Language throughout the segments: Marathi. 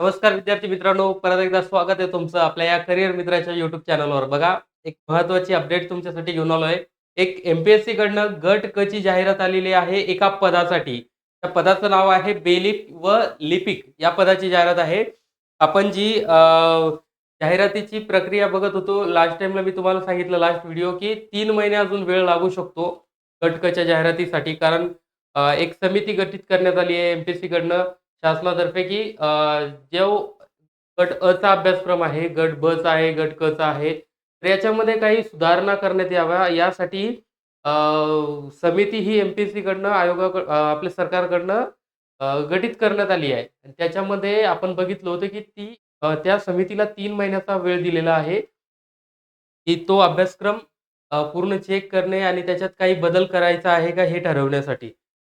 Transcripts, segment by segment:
नमस्कार विद्यार्थी मित्रांनो, परत एकदा स्वागत आहे तुमचं आपल्या या करिअर मित्राच्या YouTube चॅनलवर. बघा, एक महत्त्वाची अपडेट तुमच्यासाठी घेऊन आलोय. एक एम-पी-एस-सी कडनं गट क ची जाहिरात आलेली आहे एका पदासाठी. त्या पदाचं नाव आहे बेलिफ व लिपिक या पदाची जाहिरात आहे. आपण जी जाहिरातीची प्रक्रिया बघत होतो. लास्ट टाईमला मी तुम्हाला सांगितलं लास्ट व्हिडिओ, की 3 महिने अजून वेळ लागू शकतो गट क च्या जाहिरातीसाठी. कारण एक समिती गठीत करण्यात आली आहे एम-पी-एस-सी कडनं शासनातर्फे, की जो गट अ चा अभ्यासक्रम आहे, गट ब चा आहे, गट क चा आहे. तर याच्यामध्ये काही सुधारणा करण्यात याव्या यासाठी अ, समिती ही एम-पी-एस-सी कडनं आपल्या सरकारकडनं गठीत करण्यात आली आहे. आणि त्याच्यामध्ये आपण बघितलं होतं, की त्या समितीला 3 महिन्याचा वेळ दिलेला आहे, की तो अभ्यासक्रम पूर्ण चेक करणे आणि त्याच्यात काही बदल करायचा आहे का हे ठरवण्यासाठी.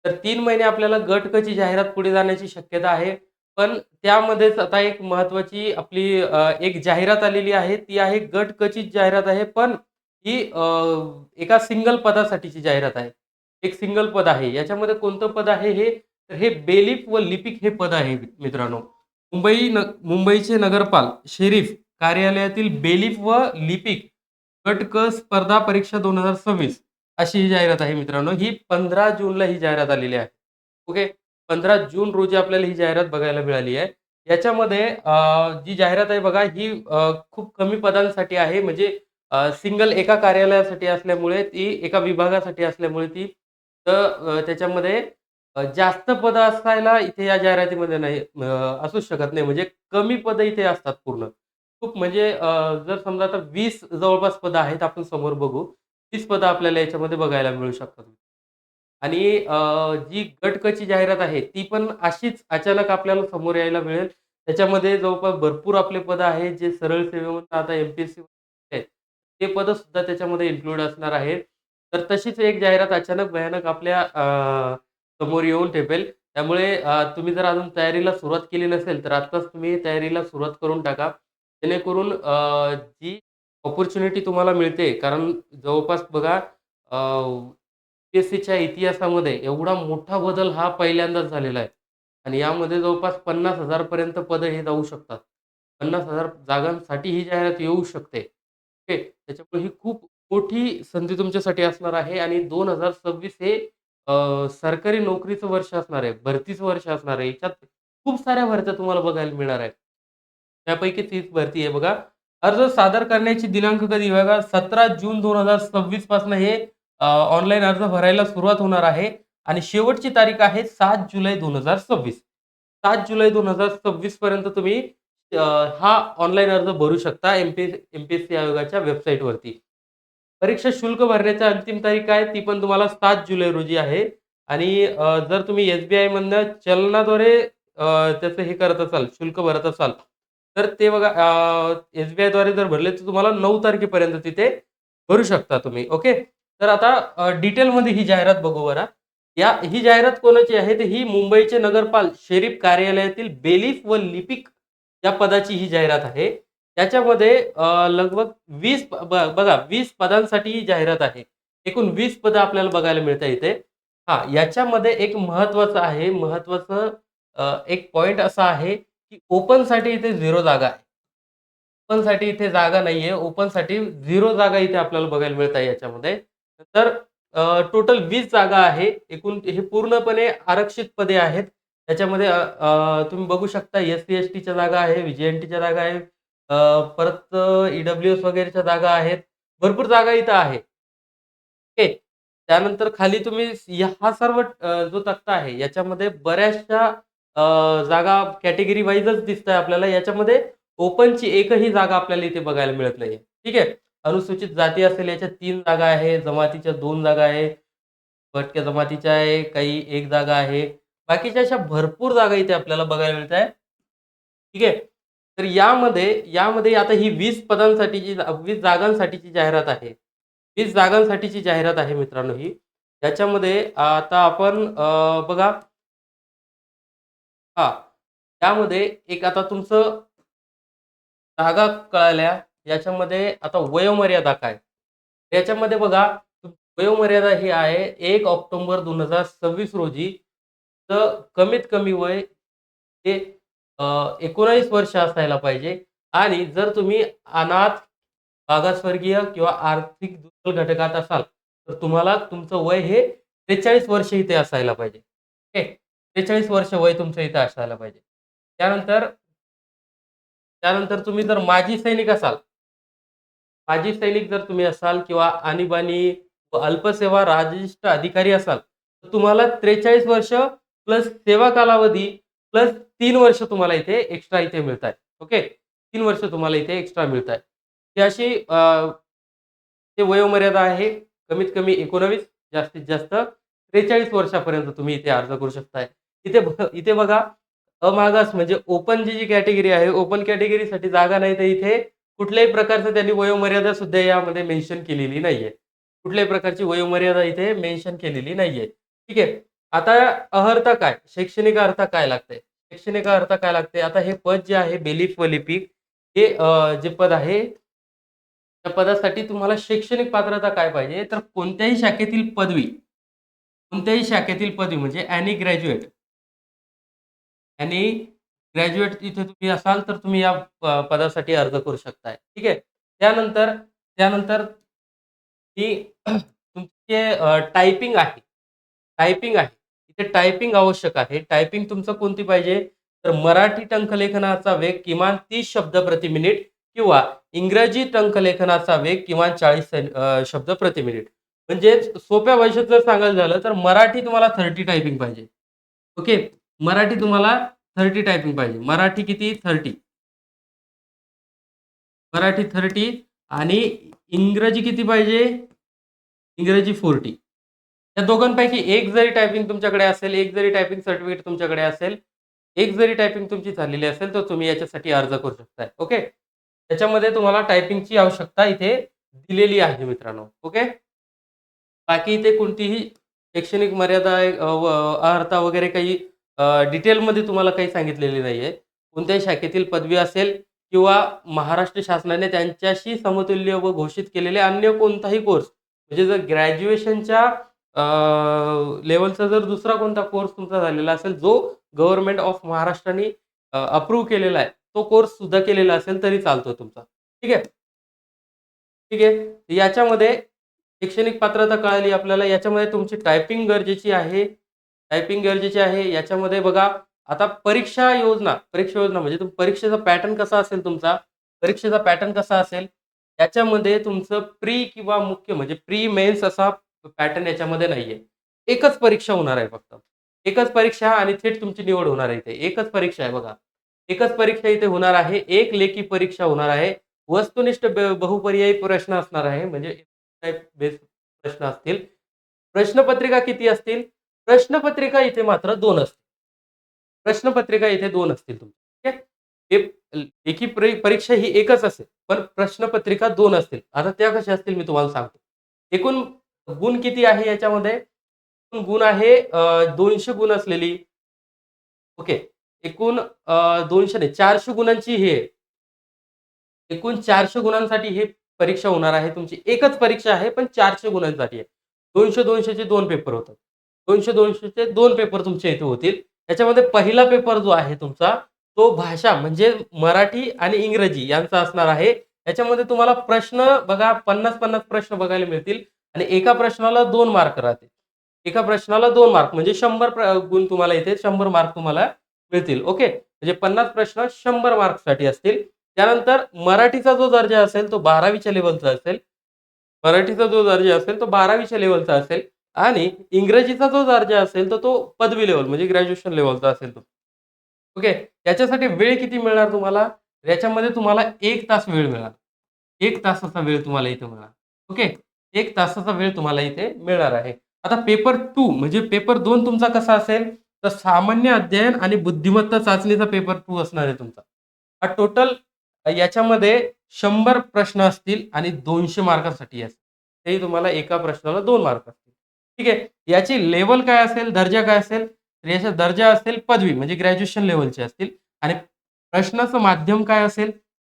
तर 3 महिने आपल्याला गट क ची जाहिरात पुढे जाण्याची शक्यता आहे. पण त्यामध्येच आता एक महत्त्वाची आपली एक जाहिरात आलेली आहे. ती आहे गट क चीच जाहिरात आहे. पण ही एका सिंगल पदासाठीची जाहिरात आहे. एक सिंगल पद आहे. याच्यामध्ये कोणतं पद आहे हे? तर हे बेलिफ व लिपिक हे पद आहे मित्रांनो. मुंबईचे नगरपाल शरीफ कार्यालयातील बेलिफ व लिपिक गट क स्पर्धा परीक्षा 2026 अशी ही जाहिरात आहे मित्रांनो. ही 15 जूनला ही जाहिरात आलेली आहे. ओके. 15 जून रोजी आपल्याला ही जाहिरात बघायला मिळाली आहे. याच्यामध्ये जी जाहिरात आहे बघा ही खूप कमी पदांसाठी आहे. म्हणजे सिंगल एका कार्यालयासाठी असल्यामुळे ती एका विभागासाठी असल्यामुळे ती त्याच्यामध्ये जास्त पदं असायला इथे या जाहिरातीमध्ये नाही असूच शकत नाही. म्हणजे कमी पदं इथे असतात पूर्ण. खूप म्हणजे जर समजा आता 20 जवळपास पदं आहेत आपण समोर बघू. 30 पदं आपल्याला याच्यामध्ये बघायला मिळू शकतात. आणि जी गट क ची जाहिरात आहे, ती पण अशीच अचानक आपल्याला समोर यायला मिळेल. त्याच्यामध्ये जवळपास भरपूर आपले पदं आहेत, जे सरळ सेवेमधून आता एम-पी-एस-सी आहेत. ते पदं सुद्धा त्याच्यामध्ये इन्क्लूड असणार आहेत. तर तशीच एक जाहिरात अचानक भयानक आपल्या समोर येऊन ठेपेल. त्यामुळे तुम्ही जर अजून तयारीला सुरुवात केली नसेल, तर आत्ताच तुम्ही तयारीला सुरुवात करून टाका. जेणेकरून जी अपॉर्च्युनिटी तुम्हाला मिळते, कारण जवळपास बघा यू-पी-एस-सीच्या इतिहासामध्ये एवढा मोठा बदल हा पहिल्यांदाच झालेला आहे. आणि यामध्ये जवळपास 50,000 पर्यंत पदं हे जाऊ शकतात. 50,000 जागांसाठी ही जाहिरात येऊ शकते. ओके. त्याच्यामुळे ही खूप मोठी संधी तुमच्यासाठी असणार आहे आणि 2026 हे सरकारी नोकरीचं वर्ष असणार आहे. भरतीचं वर्ष असणार आहे. याच्यात खूप साऱ्या भरत्या तुम्हाला बघायला मिळणार आहेत. त्यापैकीच हीच भरती आहे बघा. अर्ज सादर करण्याची दिनांक कधी बघा 17 जून 2026 पासून हे ऑनलाईन अर्ज भरायला सुरुवात होणार आहे आणि शेवटची तारीख आहे 7 जुलै 2026. 7 जुलै 2026 पर्यंत तुम्ही अ, हा ऑनलाईन अर्ज भरू शकता एम-पी-एस-सी आयोगाच्या वेबसाईटवरती. परीक्षा शुल्क भरण्याची अंतिम तारीख काय? ती पण तुम्हाला 7 जुलै रोजी आहे आणि जर तुम्ही एस-बी-आयमधनं चलनाद्वारे त्याचं हे करत असाल, शुल्क भरत असाल, तर ते बघा एस-बी-आयद्वारे जर भरले तर तुम्हाला 9 तारखेपर्यंत तिथे भरू शकता तुम्ही. ओके. तर आता डिटेलमध्ये ही जाहिरात बघू बरं. ही जाहिरात कोणाची आहे? तर ही मुंबईचे नगरपाल शरीफ कार्यालयातील बेलिफ व लिपिक या पदाची ही जाहिरात आहे. त्याच्यामध्ये लगभग 20 बघा 20 पदांसाठी ही जाहिरात आहे. एकूण 20 पदं आपल्याला बघायला मिळतात इथे. हां, याच्यामध्ये एक महत्त्वाचं एक पॉइंट असा आहे, की ओपनसाठी इथे 0 जागा आहे. ओपनसाठी इथे जागा नाहीये. ओपनसाठी 0 जागा इथे आपल्याला बघायला मिळत याच्यामध्ये. तर टोटल 20 जागा आहे. एकूण हे पूर्णपणे आरक्षित पदे आहेत. त्याच्यामध्ये तुम्ही बघू शकता एस-सी, एस-टीच्या जागा आहे, व्ही-जे-एन-टीच्या जागा आहे. परत ई-डब्ल्यू-एस वगैरेच्या जागा आहेत. भरपूर जागा इथं आहे. ओके. त्यानंतर खाली तुम्ही हा सर्व जो तक्ता आहे याच्यामध्ये बऱ्याचशा जागा कॅटेगरी वाईजच दिसताय आपल्याला. याच्यामध्ये ओपनची एकही जागा आपल्याला इथे बघायला मिळत नाहीये. ठीक आहे. अनुसूचित जाती असेल याच्यात 3 जागा आहे, जमातीच्या 2 जागा आहे, भटक्या जमातीच्या आहे, काही 1 जागा आहे. बाकीच्या अशा भरपूर जागा इथे आपल्याला बघायला मिळत आहे. ठीक आहे. तर यामध्ये आता ही 20 पदांसाठीची 20 जागांसाठीची जाहिरात आहे. 20 जागांसाठीची जाहिरात आहे मित्रांनो ही. याच्यामध्ये आता आपण बघा हां, त्यामध्ये एक आता तुमचं जागा कळाल्या. याच्यामध्ये आता वयोमर्यादा काय? याच्यामध्ये बघा वयोमर्यादा ही आहे 1 ऑक्टोबर 2026 रोजी तर कमीत कमी वय हे 19 वर्ष असायला पाहिजे आणि जर तुम्ही अनाथ, मागासवर्गीय किंवा आर्थिक दुर्बल घटकात असाल, तर तुम्हाला तुमचं वय हे 43 वर्ष इथे असायला पाहिजे. ओके. 43 वर्ष वय तुमचं इथे असायला पाहिजे. त्यानंतर त्यानंतर तुम्ही जर माजी सैनिक असाल, माजी सैनिक जर तुम्ही असाल किंवा आणीबाणी व अल्पसेवा राजनिष्ठ अधिकारी असाल, तर तुम्हाला 43 वर्ष प्लस सेवा कालावधी प्लस 3 वर्ष तुम्हाला इथे एक्स्ट्रा इथे मिळतायत. ओके. 3 वर्ष तुम्हाला इथे एक्स्ट्रा मिळतायत. ही अशी ते वयोमर्यादा आहे. कमीत कमी 19, जास्तीत जास्त 43 वर्षापर्यंत तुम्ही इथे अर्ज करू शकताय. इथे बघा, अमागास म्हणजे ओपन जी कॅटेगरी आहे, ओपन कॅटेगरीसाठी जागा नाही, तर इथे कुठल्याही प्रकारचं त्यांनी वयोमर्यादा सुद्धा यामध्ये मेन्शन केलेली नाहीये. कुठल्याही प्रकारची वयोमर्यादा इथे मेन्शन केलेली नाहीये. ठीक आहे. आता अर्हता काय? शैक्षणिक अर्हता काय लागते? शैक्षणिक अर्हता काय लागते? आता हे पद जे आहे बेलिफ व लिपिक हे जे पद आहे, त्या पदासाठी तुम्हाला शैक्षणिक पात्रता काय पाहिजे? तर कोणत्याही शाखेतील पदवी म्हणजे एनी ग्रॅज्युएट आणि ग्रॅज्युएट इथे तुम्ही असाल, तर तुम्ही या पदासाठी अर्ज करू शकताय. ठीक आहे. त्यानंतर त्यानंतर ही तुमचे टायपिंग आहे. टायपिंग आहे. इथे टायपिंग आवश्यक आहे. टायपिंग तुमचं कोणती पाहिजे? तर मराठी टंकलेखनाचा वेग किमान 30 शब्द प्रति मिनिट किंवा इंग्रजी टंकलेखनाचा वेग किमान 40 शब्द प्रति मिनिट. म्हणजे सोप्या भाषेत जर सांगायचं झालं, तर मराठी तुम्हाला 30 टायपिंग पाहिजे. ओके. मराठी तुम्हाला 30 टायपिंग पाहिजे. मराठी किती? 30. मराठी 30 आणि इंग्रजी किती पाहिजे? इंग्रजी 40. या दोघांपैकी एक जरी टायपिंग तुमच्याकडे असेल, एक जरी टायपिंग सर्टिफिकेट तुमच्याकडे असेल, एक जरी टायपिंग तुमची झालेली असेल, तर तुम्ही याच्यासाठी अर्ज करू शकताय. ओके. त्याच्यामध्ये तुम्हाला टायपिंगची आवश्यकता इथे दिलेली आहे मित्रांनो. ओके. बाकी इथे कोणतीही शैक्षणिक मर्यादा व अर्हता वगैरे काही डिटेलमध्ये तुम्हाला काही सांगितलेली नाहीये. कोणत्याही शाखेतील पदवी असेल किंवा महाराष्ट्र शासनाने त्यांच्याशी समतुल्य व घोषित केलेले अन्य कोणताही कोर्स, म्हणजे जर ग्रॅज्युएशनच्या लेव्हलचा जर दुसरा कोणता कोर्स तुमचा झालेला असेल, जो गव्हर्नमेंट ऑफ महाराष्ट्राने अप्रूव्ह केलेला आहे, तो कोर्स सुद्धा केलेला असेल तरी चालतो तुमचा. ठीक आहे. ठीक आहे. याच्यामध्ये शैक्षणिक पात्रता कळाली आपल्याला. याच्यामध्ये तुमची टायपिंग गरजेची आहे. टायपिंग गरजेची आहे. याच्यामध्ये बघा, आता परीक्षा योजना म्हणजे परीक्षेचा पॅटर्न कसा असेल तुमचा, परीक्षेचा पॅटर्न कसा असेल, याच्यामध्ये तुमचं प्री किंवा मुख्य म्हणजे प्री मेन्स असा पॅटर्न याच्यामध्ये नाहीये. एकच परीक्षा होणार आहे फक्त. एकच परीक्षा आणि थेट तुमची निवड होणार आहे इथे. एकच परीक्षा आहे बघा. एकच परीक्षा इथे होणार आहे. एक लेखी परीक्षा होणार आहे. वस्तुनिष्ठ बहुपर्यायी प्रश्न असणार आहे. म्हणजे टाइप बेस प्रश्न असतील. प्रश्नपत्रिका किती असतील? प्रश्नपत्रिका इथे मात्र 2 असतील. प्रश्नपत्रिका इथे 2 असतील तुमच्या. ठीक आहे. लेखी परीक्षा ही एकच असेल, पण प्रश्नपत्रिका 2 असतील. आता त्या कशा असतील मी तुम्हाला सांगतो. एकूण गुण किती आहे याच्यामध्ये? एकूण गुण आहे 200 गुण असलेली. ओके. एकूण 200 नाही, 400 गुणांची ही आहे. एकूण 400 गुणांसाठी ही परीक्षा होणार आहे तुमची. एकच परीक्षा आहे, पण 400 गुणांसाठी आहे. 200-200 चे 2 पेपर होतात. 200-200 चे 2 पेपर तुमच्या इथे होतील. त्याच्यामध्ये पहिला पेपर जो आहे तुमचा, तो भाषा म्हणजे मराठी आणि इंग्रजी यांचा असणार आहे. याच्यामध्ये तुम्हाला प्रश्न बघा 50-50 प्रश्न बघायला मिळतील आणि एका प्रश्नाला 2 मार्क राहतील. एका प्रश्नाला 2 मार्क म्हणजे 100 गुण तुम्हाला इथे 100 मार्क तुम्हाला मिळतील. ओके. म्हणजे 50 प्रश्न 100 मार्क्ससाठी असतील. त्यानंतर मराठीचा जो दर्जा असेल तो 12वीच्या लेव्हलचा असेल. मराठीचा जो दर्जा असेल तो 12वीच्या लेव्हलचा असेल आणि इंग्रजीचा जो दर्जा असेल तर तो पदवी लेव्हल म्हणजे ग्रॅज्युएशन लेव्हलचा असेल तो. ओके. याच्यासाठी वेळ किती मिळणार तुम्हाला? याच्यामध्ये तुम्हाला 1 तास वेळ मिळणार. 1 तासाचा वेळ तुम्हाला इथे मिळणार. ओके. 1 तासाचा वेळ तुम्हाला इथे मिळणार आहे. आता पेपर 2 म्हणजे पेपर 2 तुमचा कसा असेल? तर सामान्य अध्ययन आणि बुद्धिमत्ता चाचणीचा पेपर 2 असणार आहे तुमचा. हा टोटल याच्यामध्ये 100 प्रश्न असतील आणि 200 मार्कांसाठी असतील. तेही तुम्हाला एका प्रश्नाला 2 मार्क असतील. ठीक आहे. याची लेव्हल काय असेल? दर्जा काय असेल? तर याचा दर्जा असेल पदवी म्हणजे ग्रॅज्युएशन लेव्हलचे असतील आणि प्रश्नाचं माध्यम काय असेल?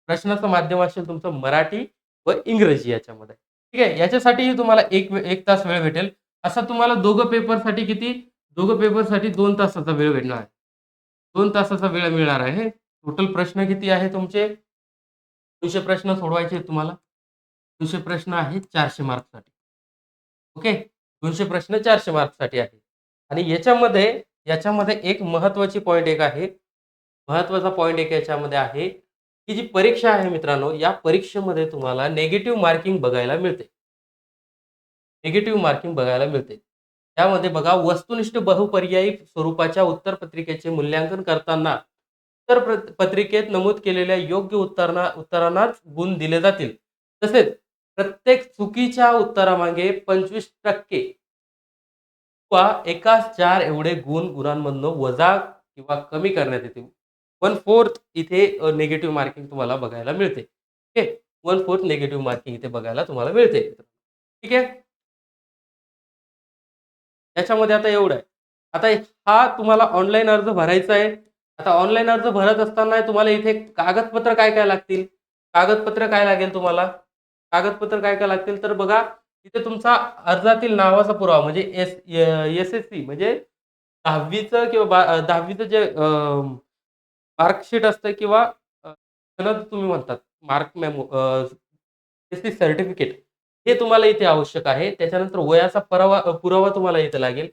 प्रश्नाचं माध्यम असेल तुमचं मराठी व इंग्रजी याच्यामध्ये. ठीक आहे. याच्यासाठीही तुम्हाला 1 तास वेळ भेटेल. असा तुम्हाला दोघं पेपरसाठी 2 तासाचा वेळ भेटणार आहे. 2 तासाचा वेळ मिळणार आहे. टोटल प्रश्न किती आहे तुमचे? 200 प्रश्न सोडवायचे आहेत तुम्हाला. 200 प्रश्न आहेत 400 मार्क्ससाठी. ओके. 200 प्रश्न 400 मार्क्ससाठी आहे. आणि याच्यामध्ये एक महत्त्वाची पॉइंट एक आहे. महत्त्वाचा पॉइंट एक याच्यामध्ये आहे, की जी परीक्षा आहे मित्रांनो, या परीक्षेमध्ये तुम्हाला निगेटिव्ह मार्किंग बघायला मिळते. निगेटिव्ह मार्किंग बघायला मिळते. त्यामध्ये बघा वस्तुनिष्ठ बहुपर्यायी स्वरूपाच्या उत्तरपत्रिकेचे मूल्यांकन करताना पत्रिकेत नमूद केलेल्या योग्य उत्तरांनाच गुण दिले जातील. तसेच प्रत्येक चुकीच्या उत्तरामागे 25% किंवा एकास 4 एवढे गुणांमधनं वजा किंवा कमी करण्यात येतील. 1/4 इथे निगेटिव्ह मार्किंग तुम्हाला बघायला मिळते. ओके. 1/4 निगेटिव्ह मार्किंग इथे बघायला तुम्हाला मिळते. ठीक आहे. त्याच्यामध्ये आता एवढं आहे. आता हा तुम्हाला ऑनलाईन अर्ज भरायचा आहे. आता ऑनलाईन अर्ज भरत असताना तुम्हाला इथे कागदपत्र काय-काय लागतील? कागदपत्र काय लागेल तुम्हाला? कागदपत्र काय-काय लागतील? तर बघा इथे तुमचा अर्जातील नावाचा पुरावा म्हणजे एस-एस-सी म्हणजे 10वीचं किंवा 10वीचं जे मार्कशीट असतं किंवा सनद तुम्ही म्हणतात. मार्क मेमो एस-सी सर्टिफिकेट हे तुम्हाला इथे आवश्यक आहे. त्याच्यानंतर वयाचा पुरावा तुम्हाला इथे लागेल.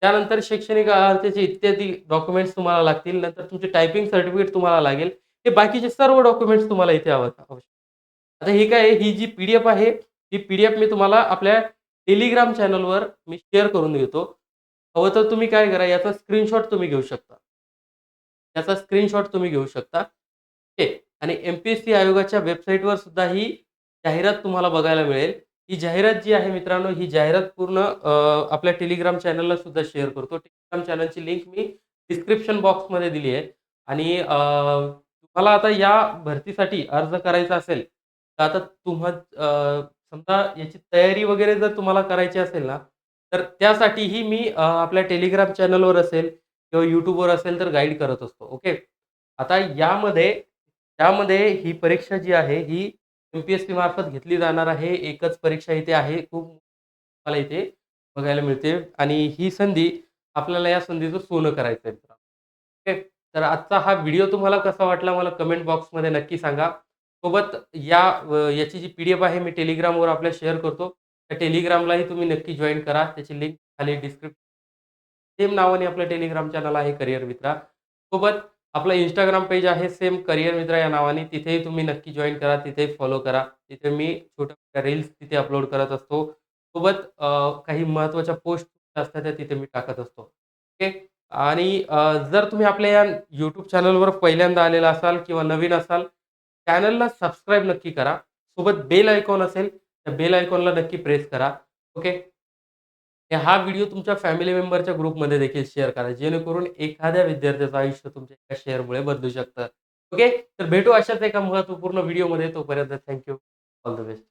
त्यानंतर शैक्षणिक अर्जाचे इत्यादी डॉक्युमेंट्स तुम्हाला लागतील. नंतर तुमचे टायपिंग सर्टिफिकेट तुम्हाला लागेल. हे बाकीचे सर्व डॉक्युमेंट्स तुम्हाला इथे आवश्यक. आता हे काय आहे, ही जी पी-डी-एफ आहे, ही पी-डी-एफ मी तुम्हाला आपल्या टेलिग्राम चॅनलवर मी शेअर करून देतो. हवं तर तुम्ही काय करा, याचा स्क्रीनशॉट तुम्ही घेऊ शकता. याचा स्क्रीनशॉट तुम्ही घेऊ शकता. ओके. आणि एम-पी-एस-सी आयोगाच्या वेबसाईटवर सुद्धा ही जाहिरात तुम्हाला बघायला मिळेल. ही जाहिरात जी आहे मित्रांनो, ही जाहिरात पूर्ण आपल्या टेलिग्राम चॅनलला सुद्धा शेअर करतो. टेलिग्राम चॅनलची लिंक मी डिस्क्रिप्शन बॉक्समध्ये दिली आहे. आणि तुम्हाला आता या भरतीसाठी अर्ज करायचा असेल, तर आता समजा याची तयारी वगैरे जर तुम्हाला करायची असेल ना, तर त्यासाठीही मी आपल्या टेलिग्राम चॅनलवर असेल किंवा YouTubeवर असेल तर गाईड करत असतो. ओके. आता यामध्ये ही परीक्षा जी आहे ही एम-पी-एस-सी मार्फत घेतली जाणार आहे. एकच परीक्षा इथे आहे. खूप मला इथे बघायला मिळते आणि ही संधी आपल्याला या संधीचं सोनं करायचं आहे मित्रांनो. ओके. तर आजचा हा व्हिडिओ तुम्हाला कसा वाटला मला कमेंट बॉक्समध्ये नक्की सांगा. सोबत याची जी पी-डी-एफ आहे मी Telegramवर आपल्या शेअर करतो. त्या Telegramलाही तुम्ही नक्की जॉइन करा. त्याची लिंक खाली सेम नावाने आपलं Telegram चॅनल आहे करियर मित्रा. सोबत आपलं Instagram पेज आहे सेम करियर मित्रा या नावाने. तिथेही तुम्ही नक्की जॉइन करा. तिथेही फॉलो करा. तिथे मी छोट्या रील्स तिथे अपलोड करत असतो. सोबत काही महत्त्वाच्या पोस्ट असतात त्या तिथे मी टाकत असतो. ओके. आणि जर तुम्ही आपल्या या YouTube चॅनलवर पहिल्यांदा आलेला असाल किंवा नवीन असाल, चॅनलला सबस्क्राईब नक्की करा. सोबत बेल आयकॉन असेल, त्या बेल आयकॉनला नक्की प्रेस करा. ओके. हा व्हिडिओ तुमच्या फॅमिली मेंबरच्या ग्रुपमध्ये देखील शेअर करा. जेणेकरून एखाद्या विद्यार्थ्याचं आयुष्य तुमच्या एका शेअरमुळे बदलू शकतं. ओके. तर भेटू अशाच एका महत्त्वपूर्ण व्हिडिओमध्ये. तोपर्यंत थँक ऑल द बेस्ट.